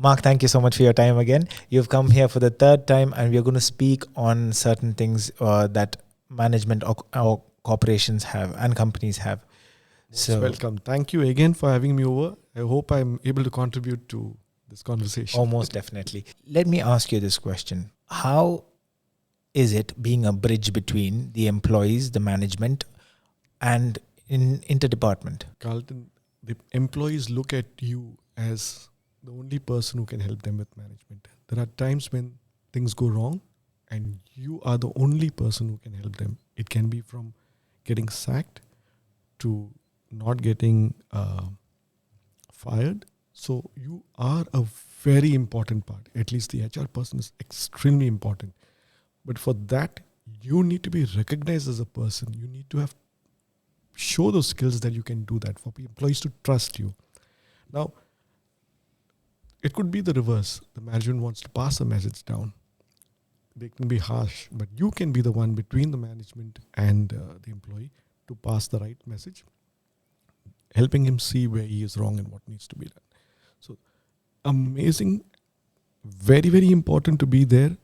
Mark, thank you so much for your time again. You've come here for the third time, and we're going to speak on certain things that management or corporations have and companies have. Most welcome. Thank you again for having me over. I hope I'm able to contribute to this conversation. Oh, most definitely. Let me ask you this question. How is it being a bridge between the employees, the management, and in interdepartment? Carlton, the employees look at you as the only person who can help them with management. There are times when things go wrong and you are the only person who can help them. It can be from getting sacked to not getting fired. So you are a very important part. At least the HR person is extremely important. But for that, you need to be recognized as a person. You need to have show those skills that you can do that, for employees to trust you. Now, it could be the reverse. The management wants to pass a message down. They can be harsh, but you can be the one between the management and the employee to pass the right message, helping him see where he is wrong and what needs to be done. So, amazing, very, very important to be there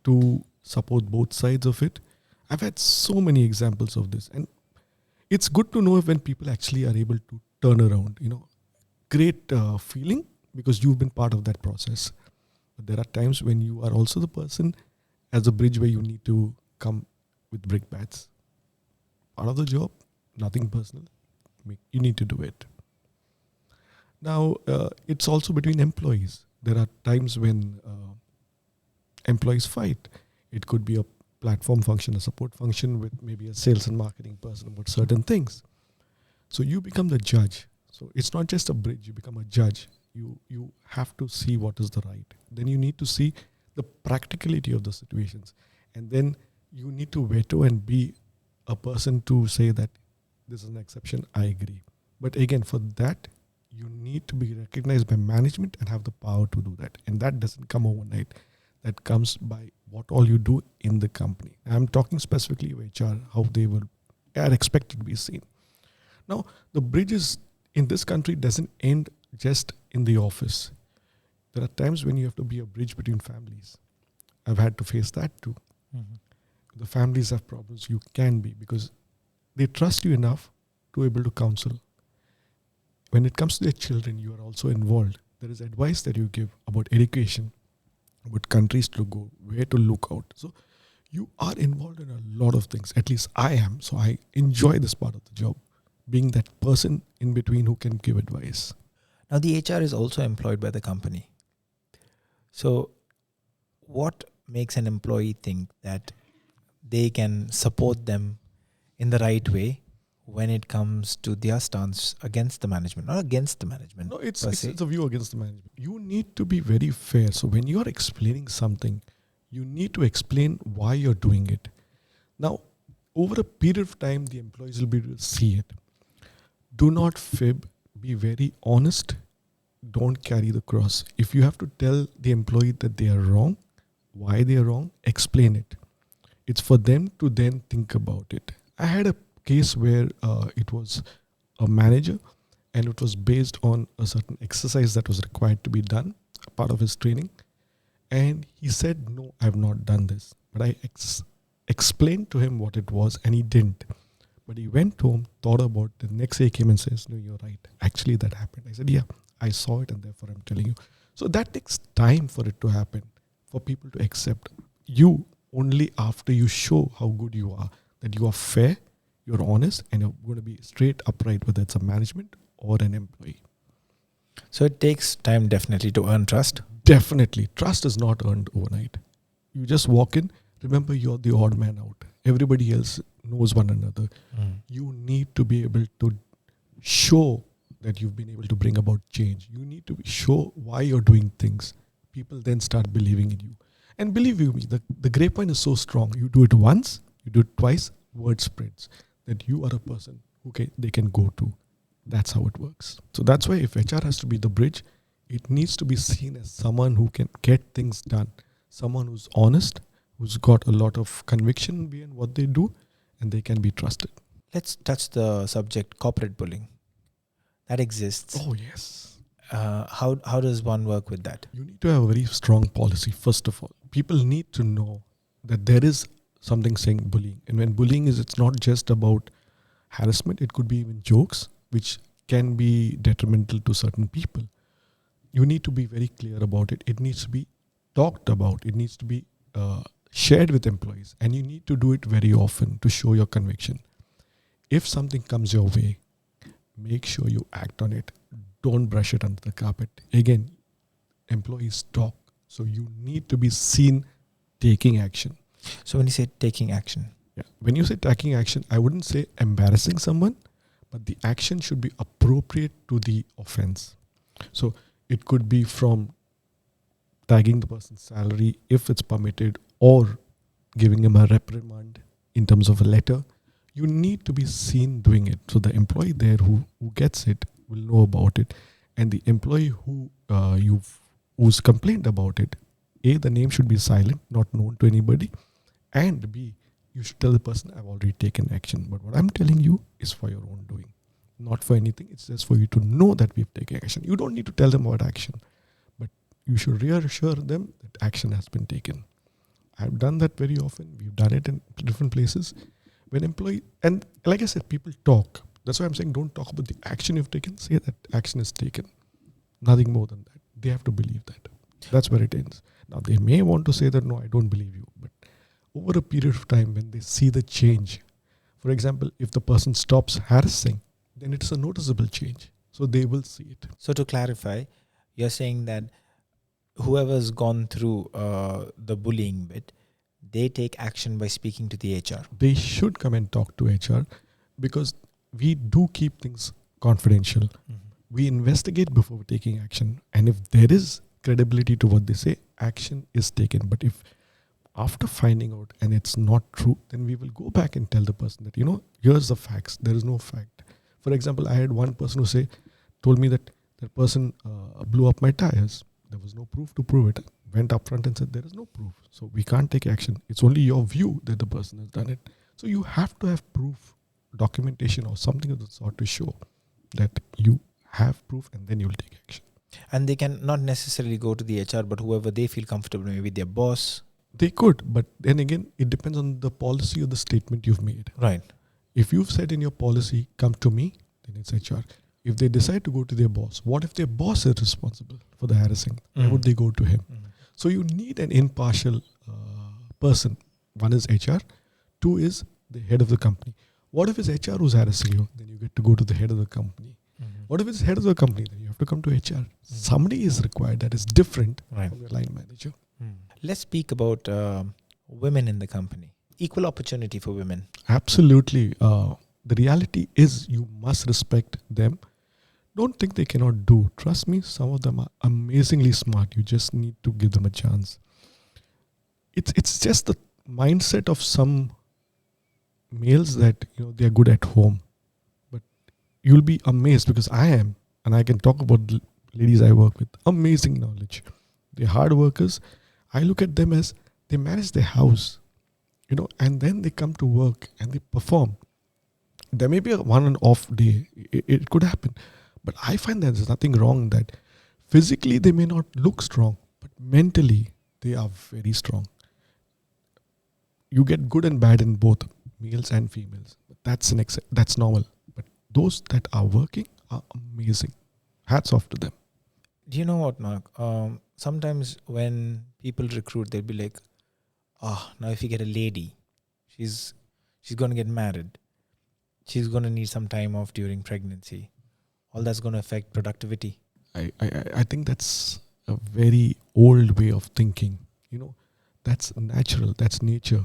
to support both sides of it. I've had so many examples of this, and it's good to know when people actually are able to turn around. Great feeling because you've been part of that process. But there are times when you are also the person as a bridge where you need to come with brickbats. Part of the job, nothing personal. You need to do it. Now, it's also between employees. There are times when employees fight. It could be a platform function, a support function with maybe a sales and marketing person about certain things. So you become the judge. So it's not just a bridge, you become a judge. You have to see what is the right. Then you need to see the practicality of the situations. And then you need to veto and be a person to say that this is an exception, I agree. But again, for that, you need to be recognized by management and have the power to do that. And that doesn't come overnight. That comes by what all you do in the company. I'm talking specifically of HR, how they are expected to be seen. Now, the bridges in this country doesn't end just in the office. There are times when you have to be a bridge between families. I've had to face that too. Mm-hmm. The families have problems, you can be, because they trust you enough to be able to counsel. When it comes to their children, you are also involved. There is advice that you give about education, about countries to go, where to look out. So you are involved in a lot of things. At least I am. So I enjoy this part of the job, being that person in between who can give advice. Now, the HR is also employed by the company. So what makes an employee think that they can support them in the right way when it comes to their stance against the management, not against the management? No, it's a view against the management. You need to be very fair. So when you're explaining something, you need to explain why you're doing it. Now, over a period of time, the employees will be able to see it. Do not fib. Be very honest. Don't carry the cross. If you have to tell the employee that they are wrong, why they are wrong, explain it. It's for them to then think about it. I had a case where it was a manager and it was based on a certain exercise that was required to be done, part of his training. And he said, no, I have not done this. But I explained to him what it was and he didn't. But he went home, thought about it. The next day he came and says, no, you're right. Actually, that happened. I said, yeah, I saw it and therefore I'm telling you. So that takes time for it to happen, for people to accept you only after you show how good you are, that you are fair, you're honest, and you're going to be straight upright, whether it's a management or an employee. So it takes time definitely to earn trust. Definitely. Trust is not earned overnight. You just walk in. Remember, you're the odd man out. Everybody else knows one another. You need to be able to show that you've been able to bring about change. You need to show why you're doing things. People then start believing in you. And believe you me, the grapevine is so strong. You do it once, you do it twice, word spreads that you are a person who they can go to. That's how it works. So that's why if HR has to be the bridge, it needs to be seen as someone who can get things done. Someone who's honest, who's got a lot of conviction behind what they do, and they can be trusted. Let's touch the subject corporate bullying. That exists. Oh, yes. How does one work with that? You need to have a very strong policy, first of all. People need to know that there is something saying bullying. And when bullying is, it's not just about harassment, it could be even jokes, which can be detrimental to certain people. You need to be very clear about it. It needs to be talked about. It needs to be shared with employees. And you need to do it very often to show your conviction. If something comes your way, make sure you act on it. Don't brush it under the carpet. Again, employees talk. So you need to be seen taking action. So when you say taking action, Yeah. When you say taking action, I wouldn't say embarrassing someone, but the action should be appropriate to the offense. So it could be from tagging the person's salary if it's permitted, or giving him a reprimand in terms of a letter. You need to be seen doing it. So the employee there who gets it will know about it. And the employee who's complained about it, A, the name should be silent, not known to anybody. And B, you should tell the person, I've already taken action. But what I'm telling you is for your own doing, not for anything. It's just for you to know that we've taken action. You don't need to tell them about action, but you should reassure them that action has been taken. I've done that very often. We've done it in different places. When employee, and like I said, people talk. That's why I'm saying don't talk about the action you've taken. Say that action is taken. Nothing more than that. They have to believe that. That's where it ends. Now, they may want to say that, no, I don't believe you. But over a period of time, when they see the change, for example, if the person stops harassing, then it's a noticeable change. So they will see it. So to clarify, you're saying that whoever's gone through the bullying bit, they take action by speaking to the HR. They should come and talk to HR, because we do keep things confidential. Mm-hmm. We investigate before taking action. And if there is credibility to what they say, action is taken. But if after finding out and it's not true, then we will go back and tell the person that, here's the facts. There is no fact. For example, I had one person who told me that that person blew up my tires. There was no proof to prove it. Went up front and said, there is no proof. So we can't take action. It's only your view that the person has done it. So you have to have proof, documentation or something of the sort to show that you have proof, and then you'll take action. And they can not necessarily go to the HR, but whoever they feel comfortable, maybe their boss. They could, but then again, it depends on the policy or the statement you've made. Right. If you've said in your policy, come to me, then it's HR. If they decide to go to their boss, what if their boss is responsible for the harassing? Why would they go to him? Mm-hmm. So you need an impartial person. One is HR. Two is the head of the company. What if it's HR who's harassing you? Then you get to go to the head of the company. Mm-hmm. What if it's head of the company? Then you have to come to HR. Somebody is required that is different from your line manager. Let's speak about women in the company. Equal opportunity for women. Absolutely. The reality is you must respect them. Don't think they cannot do. Trust me, some of them are amazingly smart. You just need to give them a chance. It's just the mindset of some males that they are good at home. But you'll be amazed, because I am, and I can talk about the ladies I work with. Amazing knowledge. They're hard workers. I look at them as they manage their house, and then they come to work and they perform. There may be a one and off day. It could happen. But I find that there's nothing wrong in that. Physically, they may not look strong, but mentally, they are very strong. You get good and bad in both males and females. That's normal. But those that are working are amazing. Hats off to them. Do you know what, Mark? Sometimes when people recruit, they'll be like, now if you get a lady, she's going to get married. She's going to need some time off during pregnancy. All that's going to affect productivity. I think that's a very old way of thinking. That's natural. That's nature.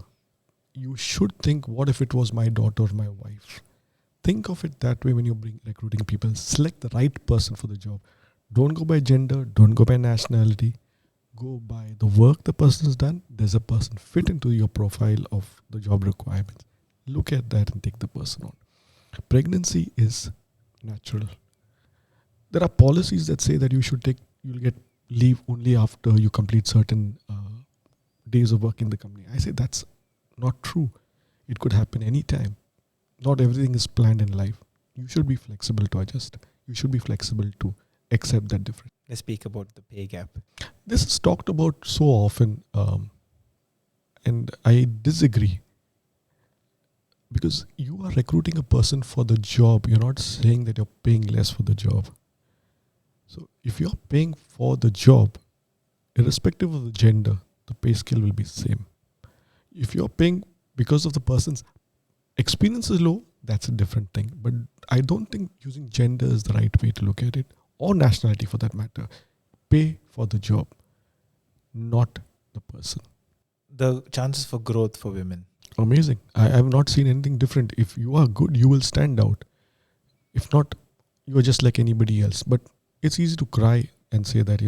You should think, what if it was my daughter or my wife? Think of it that way when you're recruiting people. Select the right person for the job. Don't go by gender. Don't go by nationality. Go by the work the person has done. Does a person fit into your profile of the job requirements? Look at that and take the person on. Pregnancy is natural. There are policies that say that you'll get leave only after you complete certain days of work in the company. I say that's not true. It could happen anytime. Not everything is planned in life. You should be flexible to adjust. You should be flexible to accept that difference. Let's speak about the pay gap. This is talked about so often, and I disagree, because you are recruiting a person for the job. You're not saying that you're paying less for the job. So if you're paying for the job, irrespective of the gender, the pay scale will be same. If you're paying because of the person's experience is low, that's a different thing. But I don't think using gender is the right way to look at it, or nationality for that matter. Pay for the job, not the person. The chances for growth for women. Amazing. I have not seen anything different. If you are good, you will stand out. If not, you are just like anybody else. But it's easy to cry and say that,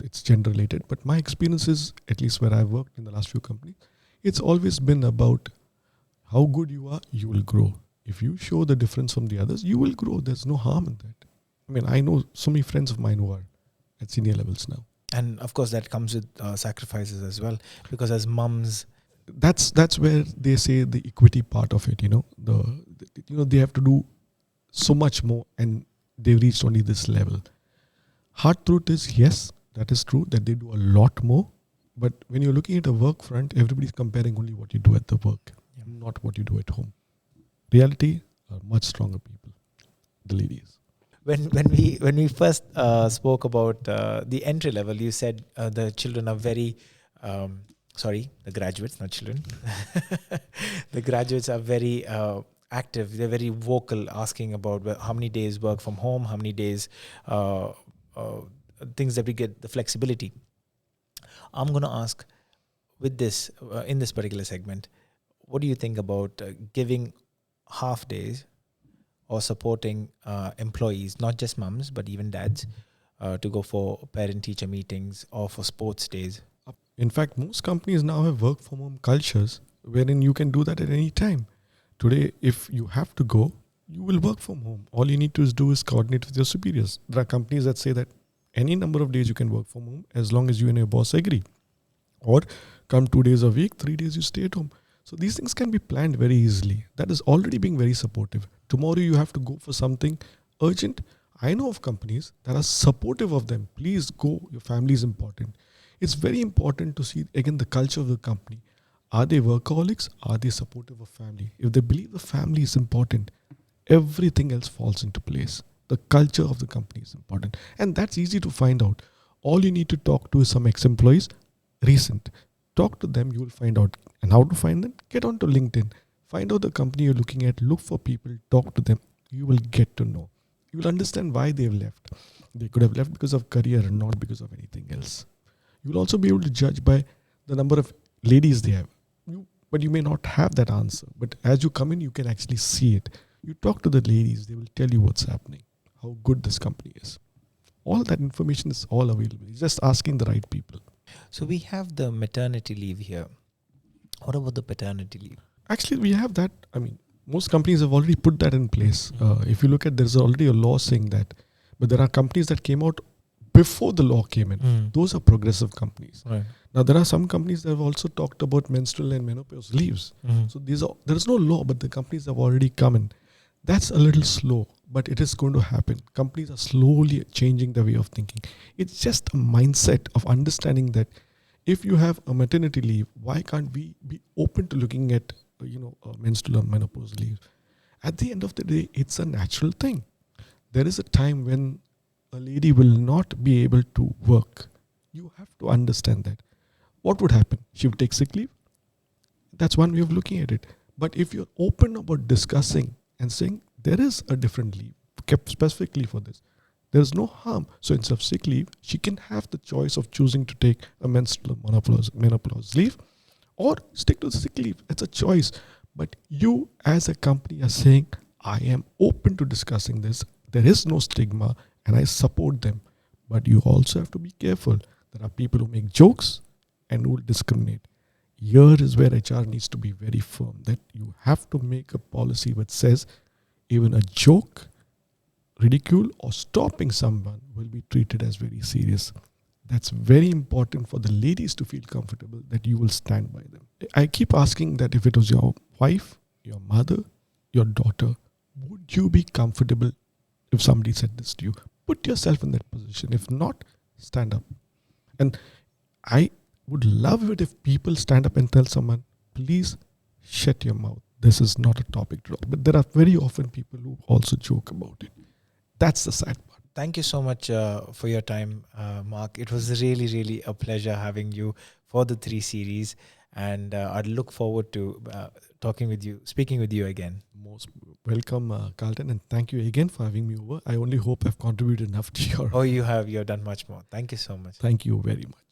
it's gender related. But my experience is, at least where I've worked in the last few companies, it's always been about how good you are, you will grow. If you show the difference from the others, you will grow. There's no harm in that. I mean, I know so many friends of mine who are at senior levels now. And of course, that comes with sacrifices as well. Because as mums, that's where they say the equity part of it. They have to do so much more, and they've reached only this level. Hard truth is, yes, that is true, that they do a lot more. But when you're looking at a work front, everybody's comparing only what you do at the work, not what you do at home. Reality are much stronger people, the ladies. When we first spoke about the entry level, you said the children are very, the graduates, not children. The graduates are very active. They're very vocal, asking about how many days work from home, how many days, things that we get, the flexibility. I'm going to ask, with this, in this particular segment, what do you think about giving half days or supporting employees, not just mums, but even dads, to go for parent-teacher meetings or for sports days? In fact, most companies now have work-from-home cultures wherein you can do that at any time. Today, if you have to go, you will work from home. All you need to do is coordinate with your superiors. There are companies that say that any number of days you can work from home as long as you and your boss agree. Or come 2 days a week, 3 days you stay at home. So these things can be planned very easily. That is already being very supportive. Tomorrow you have to go for something urgent. I know of companies that are supportive of them. Please go. Your family is important. It's very important to see, again, the culture of the company. Are they workaholics? Are they supportive of family? If they believe the family is important, everything else falls into place. The culture of the company is important. And that's easy to find out. All you need to talk to is some ex-employees, recent. Talk to them, you will find out. And how to find them? Get onto LinkedIn. Find out the company you're looking at. Look for people. Talk to them. You will get to know. You will understand why they've left. They could have left because of career and not because of anything else. You will also be able to judge by the number of ladies they have. But you may not have that answer. But as you come in, you can actually see it. You talk to the ladies. They will tell you what's happening, how good this company is. All that information is all available. It's just asking the right people. So we have the maternity leave here. What about the paternity leave? Actually, we have that. I mean, most companies have already put that in place. If you look at, there's already a law saying that. But there are companies that came out before the law came in. Those are progressive companies. Right. Now, there are some companies that have also talked about menstrual and menopause leaves. So there is no law, but the companies have already come in. That's a little slow, but it is going to happen. Companies are slowly changing their way of thinking. It's just a mindset of understanding that if you have a maternity leave, why can't we be open to looking at, menstrual or menopause leave? At the end of the day, it's a natural thing. There is a time when a lady will not be able to work. You have to understand that. What would happen? She would take sick leave. That's one way of looking at it. But if you're open about discussing and saying there is a different leave kept specifically for this, there is no harm. So instead of sick leave, she can have the choice of choosing to take a menstrual menopause leave or stick to the sick leave. It's a choice. But you as a company are saying, I am open to discussing this. There is no stigma and I support them. But you also have to be careful. There are people who make jokes and who will discriminate. Here is where HR needs to be very firm, that you have to make a policy which says even a joke, ridicule or stopping someone will be treated as very serious. That's very important for the ladies to feel comfortable that you will stand by them. I keep asking that if it was your wife, your mother, your daughter, would you be comfortable if somebody said this to you? Put yourself in that position. If not, stand up. And I would love it if people stand up and tell someone, please shut your mouth. This is not a topic to talk. But there are very often people who also joke about it. That's the sad part. Thank you so much for your time, Mark. It was really, really a pleasure having you for the 3 series. And I'd look forward to speaking with you again. Most welcome, Carlton, and thank you again for having me over. I only hope I've contributed enough to your... Oh, you have done much more. Thank you so much. Thank you very much.